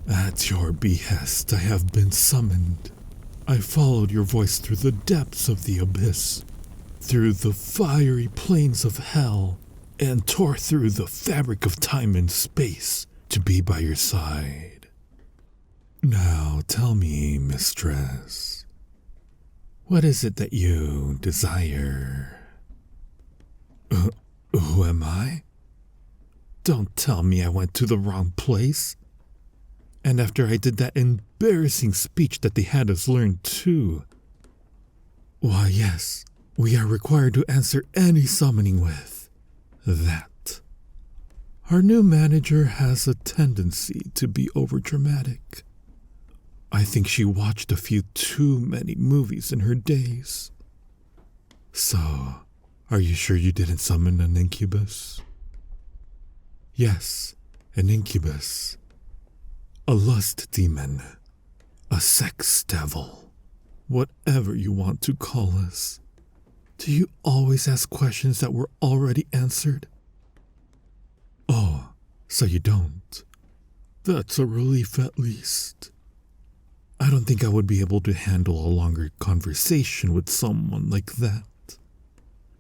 At your behest, I have been summoned. I followed your voice through the depths of the abyss, through the fiery plains of hell, and tore through the fabric of time and space to be by your side. Now tell me, mistress, what is it that you desire? Who am I? Don't tell me I went to the wrong place. And after I did that embarrassing speech that they had us learn too. Why, yes, we are required to answer any summoning with that. Our new manager has a tendency to be overdramatic. I think she watched a few too many movies in her days. So, are you sure you didn't summon an incubus? Yes, an incubus. A lust demon. A sex devil. Whatever you want to call us. Do you always ask questions that were already answered? Oh, so you don't. That's a relief at least. I don't think I would be able to handle a longer conversation with someone like that.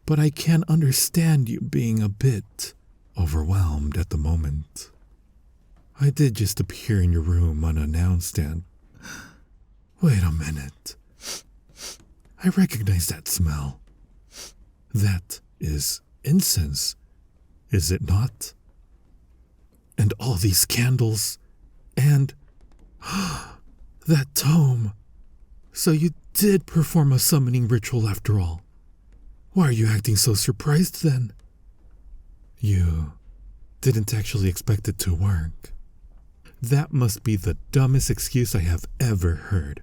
But I can understand you being a bit overwhelmed at the moment. I did just appear in your room unannounced and... Wait a minute. I recognize that smell. That is incense, is it not? And all these candles, and... that tome. So you did perform a summoning ritual after all. Why are you acting so surprised then? You didn't actually expect it to work. That must be the dumbest excuse I have ever heard.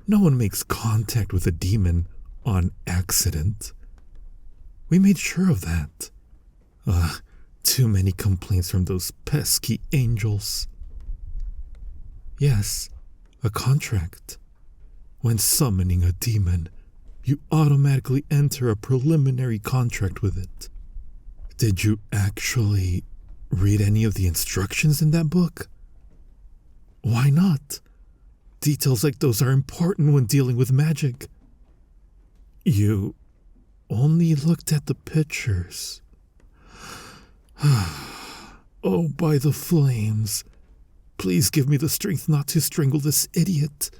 No one makes contact with a demon on accident. We made sure of that. Too many complaints from those pesky angels. Yes, a contract. When summoning a demon, you automatically enter a preliminary contract with it. Did you actually read any of the instructions in that book? Why not? Details like those are important when dealing with magic. You only looked at the pictures. Oh, by the flames. Please give me the strength not to strangle this idiot.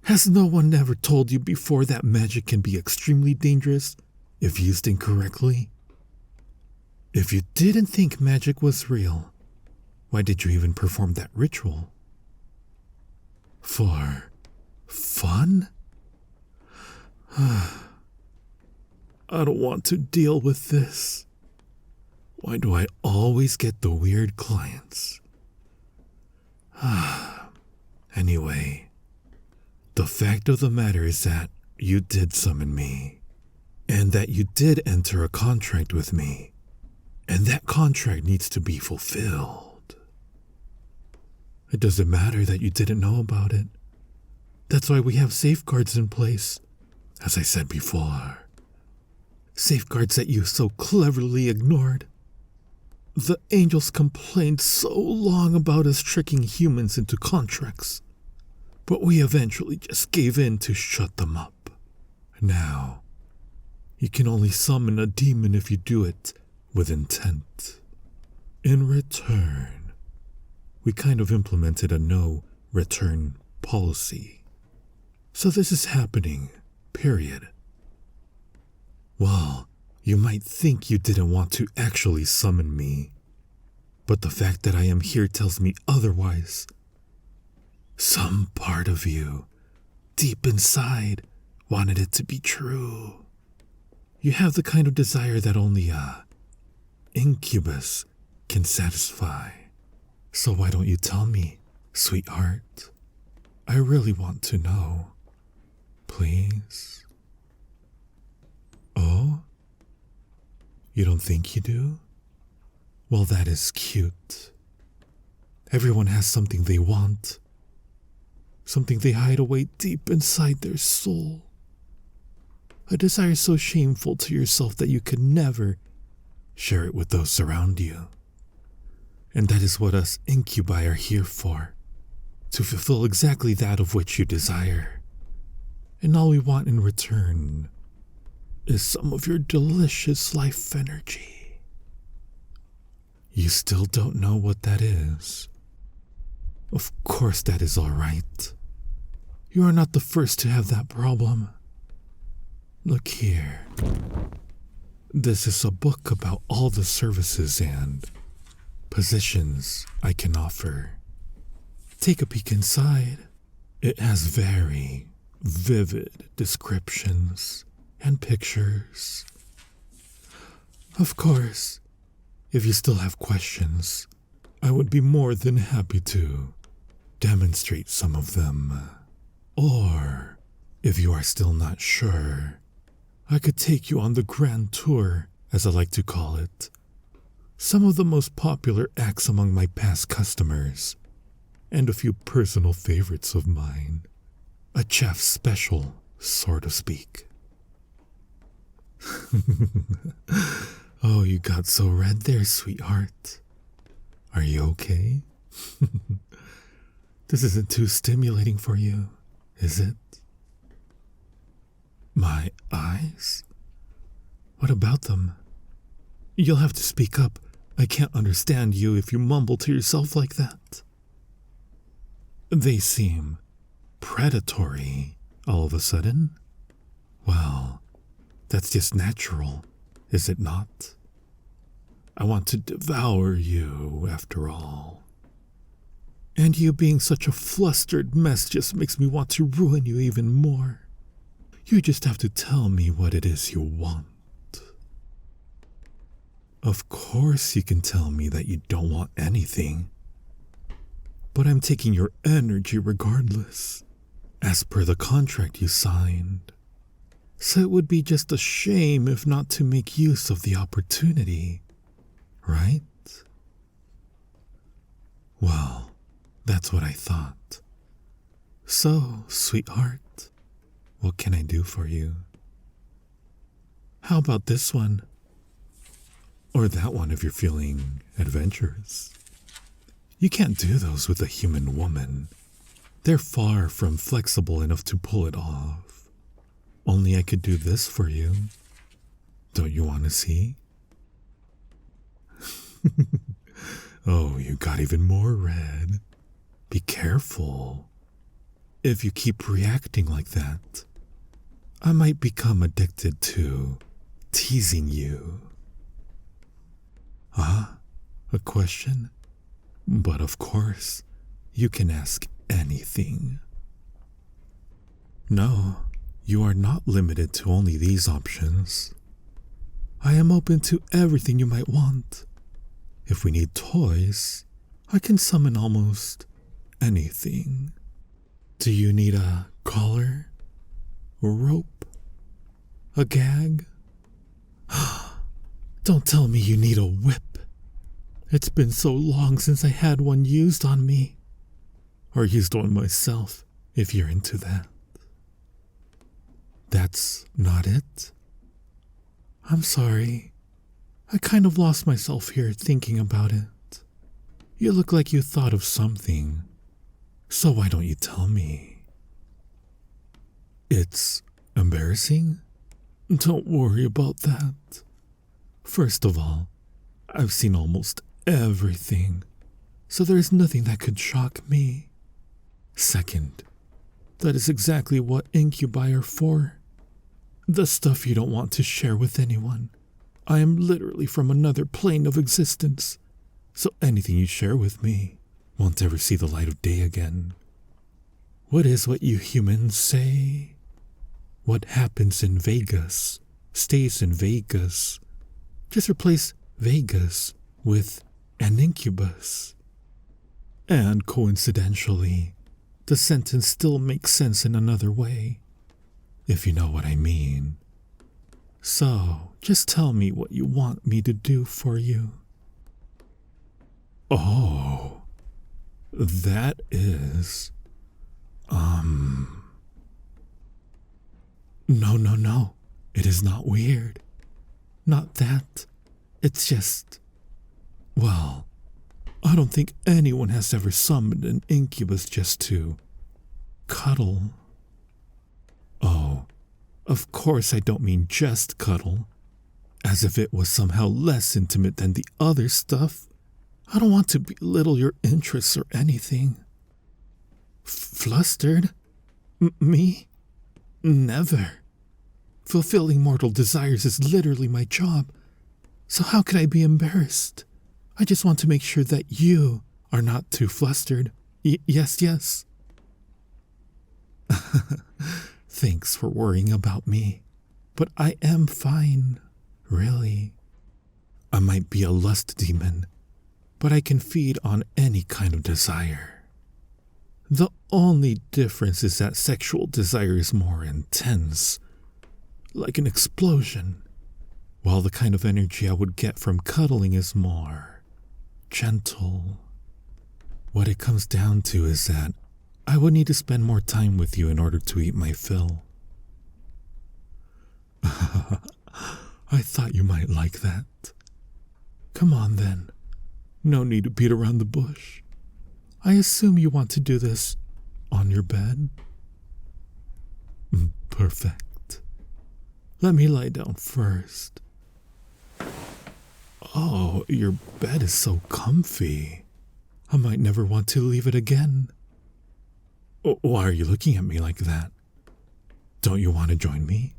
Has no one ever told you before that magic can be extremely dangerous if used incorrectly? If you didn't think magic was real, why did you even perform that ritual? For fun? I don't want to deal with this. Why do I always get the weird clients? Anyway, the fact of the matter is that you did summon me, and that you did enter a contract with me, and that contract needs to be fulfilled. It doesn't matter that you didn't know about it. That's why we have safeguards in place, as I said before. Safeguards that you so cleverly ignored. The angels complained so long about us tricking humans into contracts, but we eventually just gave in to shut them up. Now, you can only summon a demon if you do it with intent. In return, we kind of implemented a no-return policy. So this is happening, period. Well, you might think you didn't want to actually summon me, but the fact that I am here tells me otherwise. Some part of you, deep inside, wanted it to be true. You have the kind of desire that only a incubus can satisfy. So why don't you tell me, sweetheart? I really want to know. Please? Oh? You don't think you do? Well, that is cute. Everyone has something they want. Something they hide away deep inside their soul. A desire so shameful to yourself that you could never share it with those around you. And that is what us incubi are here for, to fulfill exactly that of which you desire. And all we want in return is some of your delicious life energy. You still don't know what that is? Of course that is all right. You are not the first to have that problem. Look here. This is a book about all the services and positions I can offer. Take a peek inside. It has very vivid descriptions and pictures. Of course, if you still have questions, I would be more than happy to demonstrate some of them. Or, if you are still not sure, I could take you on the grand tour, as I like to call it. Some of the most popular acts among my past customers, and a few personal favorites of mine. A chef's special, so to speak. Oh, you got so red there, sweetheart. Are you okay? This isn't too stimulating for you, is it? My eyes? What about them? You'll have to speak up. I can't understand you if you mumble to yourself like that. They seem predatory all of a sudden. Well, that's just natural, is it not? I want to devour you, after all. And you being such a flustered mess just makes me want to ruin you even more. You just have to tell me what it is you want. Of course you can tell me that you don't want anything. But I'm taking your energy regardless, as per the contract you signed. So it would be just a shame if not to make use of the opportunity, right? Well, that's what I thought. So, sweetheart, what can I do for you? How about this one? Or that one if you're feeling adventurous. You can't do those with a human woman. They're far from flexible enough to pull it off. Only I could do this for you. Don't you want to see? Oh, you got even more red. Be careful. If you keep reacting like that, I might become addicted to teasing you. A question? But of course, you can ask anything. No, you are not limited to only these options. I am open to everything you might want. If we need toys, I can summon almost anything. Do you need a collar? A rope? A gag? Don't tell me you need a whip. It's been so long since I had one used on me. Or used on myself, if you're into that. That's not it? I'm sorry. I kind of lost myself here thinking about it. You look like you thought of something. So why don't you tell me? It's embarrassing? Don't worry about that. First of all, I've seen almost everything, so there's nothing that could shock me. Second, that is exactly what incubi are for. The stuff you don't want to share with anyone. I am literally from another plane of existence, so anything you share with me won't ever see the light of day again. What is what you humans say? What happens in Vegas stays in Vegas. Just replace Vegas with an incubus. And coincidentally, the sentence still makes sense in another way, if you know what I mean. So, just tell me what you want me to do for you. Oh, that is... No. It is not weird. Not that. It's just... Well, I don't think anyone has ever summoned an incubus just to cuddle. Oh, of course I don't mean just cuddle, as if it was somehow less intimate than the other stuff. I don't want to belittle your interests or anything. Flustered? Me? Never. Fulfilling mortal desires is literally my job, so how could I be embarrassed? I just want to make sure that you are not too flustered. Yes. Thanks for worrying about me, but I am fine, really. I might be a lust demon, but I can feed on any kind of desire. The only difference is that sexual desire is more intense, like an explosion, while the kind of energy I would get from cuddling is more gentle. What it comes down to is that I would need to spend more time with you in order to eat my fill. I thought you might like that. Come on then. No need to beat around the bush. I assume you want to do this on your bed? Perfect. Let me lie down first. Oh, your bed is so comfy. I might never want to leave it again. Why are you looking at me like that? Don't you want to join me?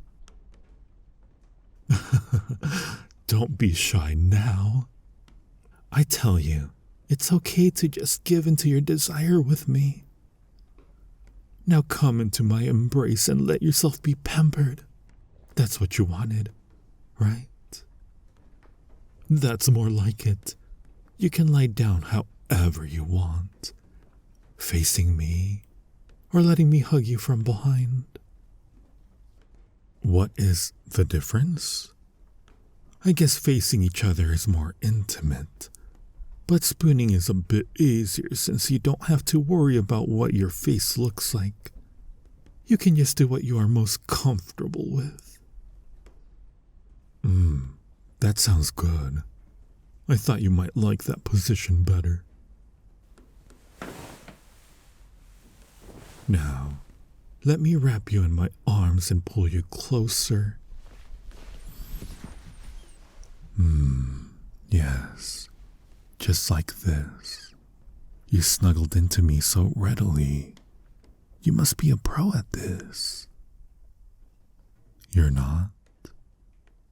Don't be shy now. I tell you, it's okay to just give into your desire with me. Now come into my embrace and let yourself be pampered. That's what you wanted, right? That's more like it. You can lie down however you want, facing me or letting me hug you from behind. What is the difference? I guess facing each other is more intimate, but spooning is a bit easier since you don't have to worry about what your face looks like. You can just do what you are most comfortable with. That sounds good. I thought you might like that position better. Now, let me wrap you in my arms and pull you closer. Yes, just like this. You snuggled into me so readily. You must be a pro at this. You're not?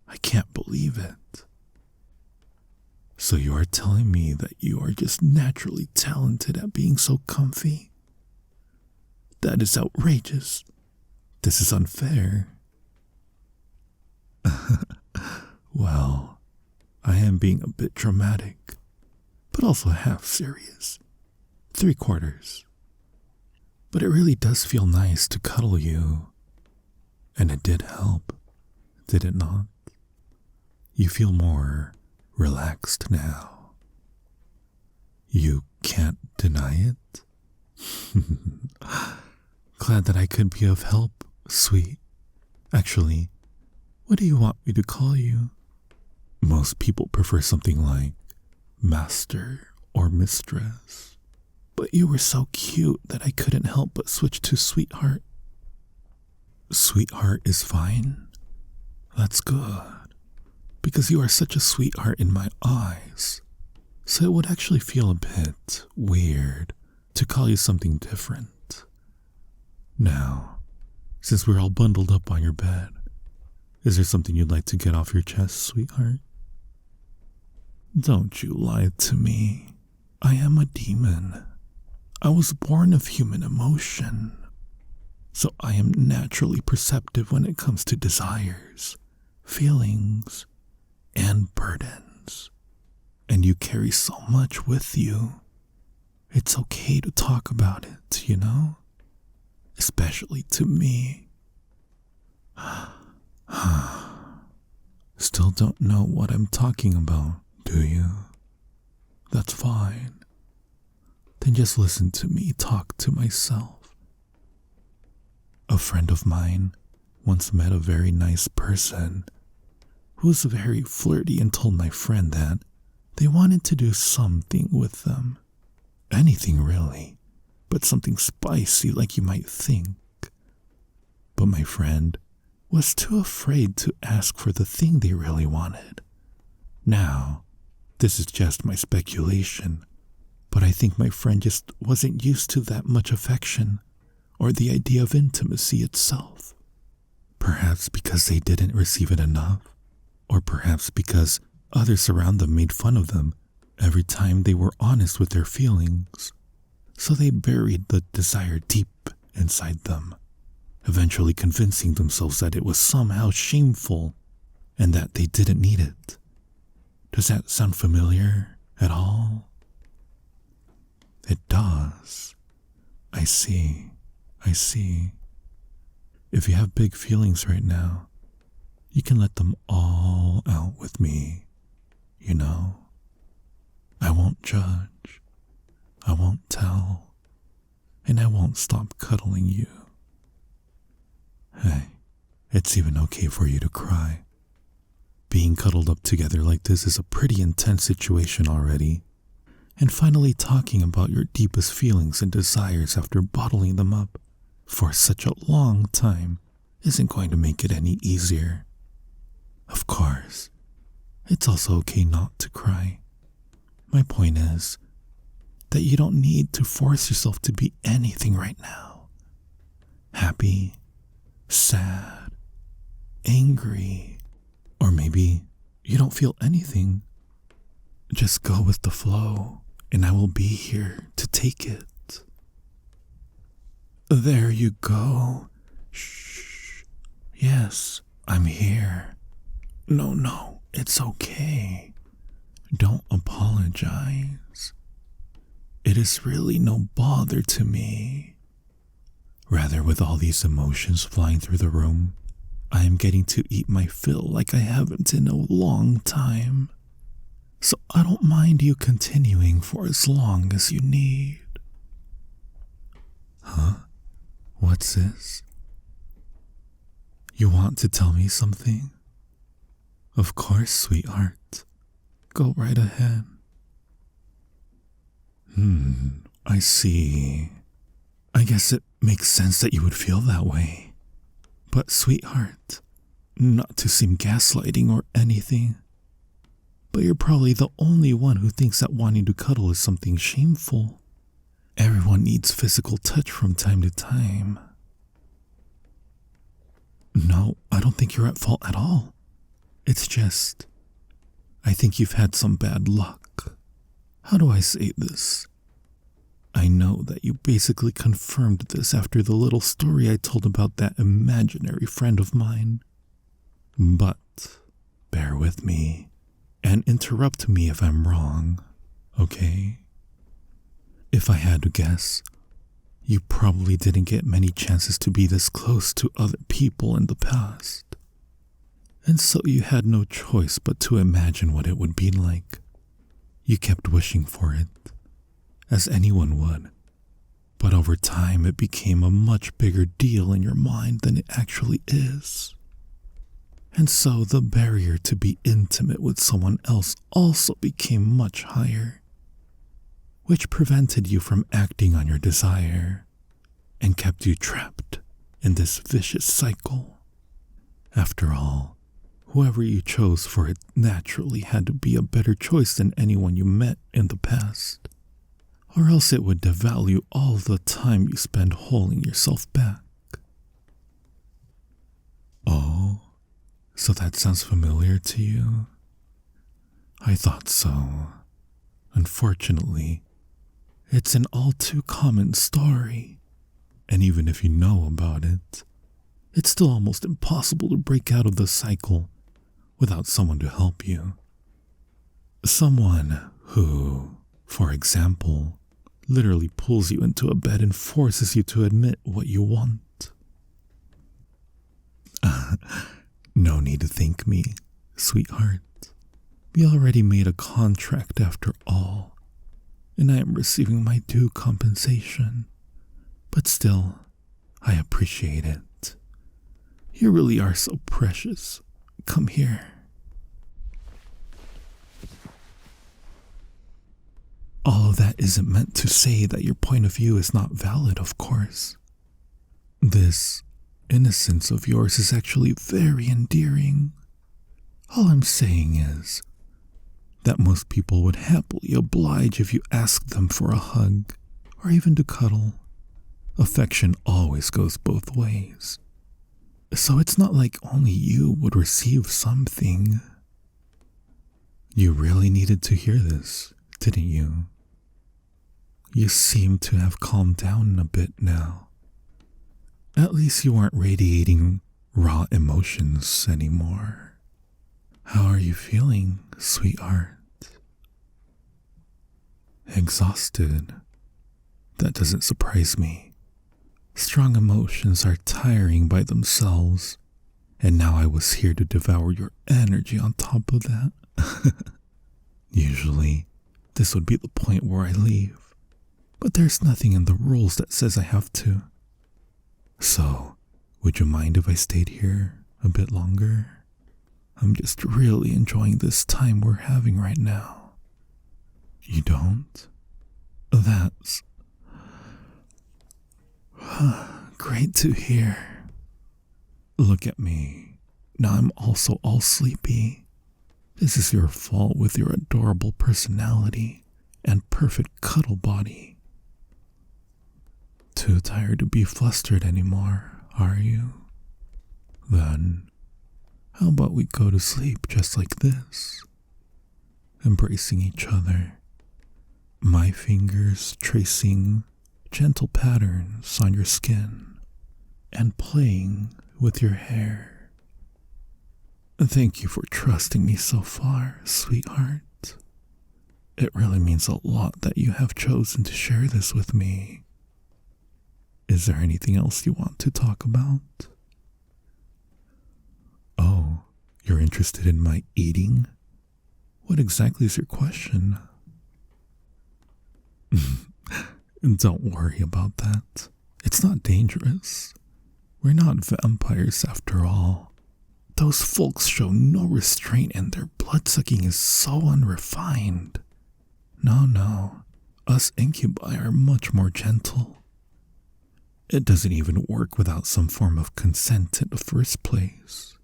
I can't believe it. So you are telling me that you are just naturally talented at being so comfy? That is outrageous. This is unfair. Well, I am being a bit dramatic, but also half serious. 3/4. But it really does feel nice to cuddle you. And it did help, did it not? You feel more relaxed now. You can't deny it? Glad that I could be of help, sweet. Actually, what do you want me to call you? Most people prefer something like master or mistress. But you were so cute that I couldn't help but switch to sweetheart. Sweetheart is fine? That's good. Because you are such a sweetheart in my eyes. So it would actually feel a bit weird to call you something different. Now, since we're all bundled up on your bed, is there something you'd like to get off your chest, sweetheart? Don't you lie to me. I am a demon. I was born of human emotion. So I am naturally perceptive when it comes to desires, feelings, and burdens. And you carry so much with you. It's okay to talk about it, you know? Especially to me. Still don't know what I'm talking about, do you? That's fine. Then just listen to me talk to myself. A friend of mine once met a very nice person who was very flirty and told my friend that They wanted to do something with them. Anything really, but something spicy like you might think. But my friend was too afraid to ask for the thing they really wanted. Now, this is just my speculation, but I think my friend just wasn't used to that much affection or the idea of intimacy itself. Perhaps because they didn't receive it enough, or perhaps because others around them made fun of them every time they were honest with their feelings. So they buried the desire deep inside them, eventually convincing themselves that it was somehow shameful and that they didn't need it. Does that sound familiar at all? It does. I see. If you have big feelings right now, you can let them all out with me, you know? I won't judge, I won't tell, and I won't stop cuddling you. Hey, it's even okay for you to cry. Being cuddled up together like this is a pretty intense situation already, and finally talking about your deepest feelings and desires after bottling them up for such a long time isn't going to make it any easier. Of course, it's also okay not to cry. My point is that you don't need to force yourself to be anything right now. Happy, sad, angry, or maybe you don't feel anything. Just go with the flow, and I will be here to take it. There you go. Shh. Yes, I'm here. No, it's okay. Don't apologize. It is really no bother to me. Rather, with all these emotions flying through the room, I am getting to eat my fill like I haven't in a long time. So I don't mind you continuing for as long as you need. Huh? What's this? You want to tell me something? Of course, sweetheart. Go right ahead. I see. I guess it makes sense that you would feel that way. But sweetheart, not to seem gaslighting or anything, but you're probably the only one who thinks that wanting to cuddle is something shameful. Everyone needs physical touch from time to time. No, I don't think you're at fault at all. It's just, I think you've had some bad luck. How do I say this? I know that you basically confirmed this after the little story I told about that imaginary friend of mine. But bear with me and interrupt me if I'm wrong, okay? If I had to guess, you probably didn't get many chances to be this close to other people in the past. And so you had no choice but to imagine what it would be like. You kept wishing for it, as anyone would. But over time it became a much bigger deal in your mind than it actually is. And so the barrier to be intimate with someone else also became much higher, which prevented you from acting on your desire and kept you trapped in this vicious cycle. After all, whoever you chose for it naturally had to be a better choice than anyone you met in the past, or else it would devalue all the time you spend holding yourself back. Oh, so that sounds familiar to you? I thought so. Unfortunately, it's an all too common story, and even if you know about it, it's still almost impossible to break out of the cycle without someone to help you. Someone who, for example, literally pulls you into a bed and forces you to admit what you want. No need to thank me, sweetheart. We already made a contract after all, and I am receiving my due compensation. But still, I appreciate it. You really are so precious. Come here. All of that isn't meant to say that your point of view is not valid, of course. This innocence of yours is actually very endearing. All I'm saying is that most people would happily oblige if you asked them for a hug or even to cuddle. Affection always goes both ways. So it's not like only you would receive something. You really needed to hear this, didn't you? You seem to have calmed down a bit now. At least you aren't radiating raw emotions anymore. How are you feeling, sweetheart? Exhausted. That doesn't surprise me. Strong emotions are tiring by themselves, and now I was here to devour your energy on top of that. Usually, this would be the point where I leave, but there's nothing in the rules that says I have to. So, would you mind if I stayed here a bit longer? I'm just really enjoying this time we're having right now. You don't? That's great to hear. Look at me. Now I'm also all sleepy. This is your fault with your adorable personality and perfect cuddle body. Too tired to be flustered anymore, are you? Then, how about we go to sleep just like this? Embracing each other. My fingers tracing gentle patterns on your skin and playing with your hair. Thank you for trusting me so far, sweetheart. It really means a lot that you have chosen to share this with me. Is there anything else you want to talk about? Oh, you're interested in my eating? What exactly is your question? Don't worry about that. It's not dangerous. We're not vampires after all. Those folks show no restraint and their blood-sucking is so unrefined. No. Us incubi are much more gentle. It doesn't even work without some form of consent in the first place.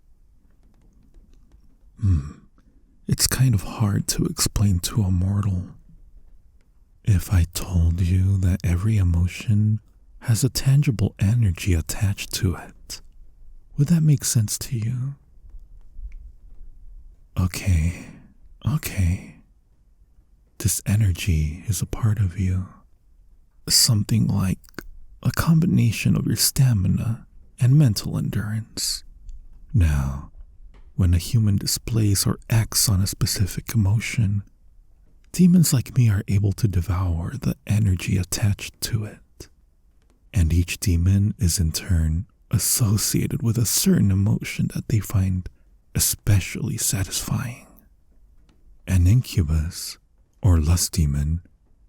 It's kind of hard to explain to a mortal. If I told you that every emotion has a tangible energy attached to it, would that make sense to you? Okay. This energy is a part of you. Something like a combination of your stamina and mental endurance. Now, when a human displays or acts on a specific emotion, demons like me are able to devour the energy attached to it. And each demon is in turn associated with a certain emotion that they find especially satisfying. An incubus, or lust demon,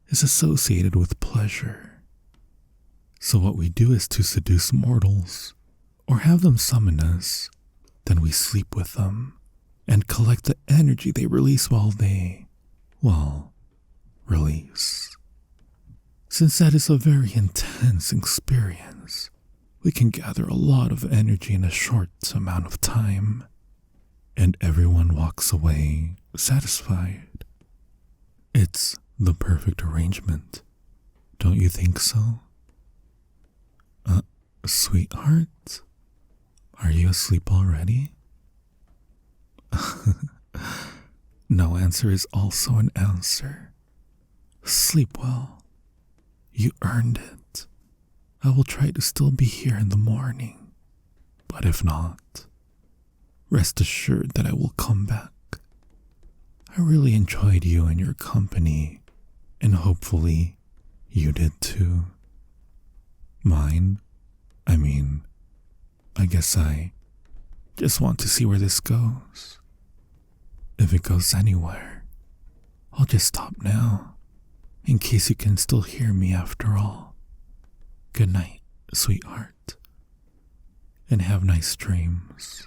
is associated with pleasure. So what we do is to seduce mortals, or have them summon us. Then we sleep with them, and collect the energy they release while they, release. Since that is a very intense experience, we can gather a lot of energy in a short amount of time, and everyone walks away satisfied. It's the perfect arrangement, don't you think so? Sweetheart? Are you asleep already? No answer is also an answer. Sleep well. You earned it. I will try to still be here in the morning, but if not, rest assured that I will come back. I really enjoyed you and your company, and hopefully you did too. I guess I just want to see where this goes. If it goes anywhere, I'll just stop now, in case you can still hear me after all. Good night, sweetheart, and have nice dreams.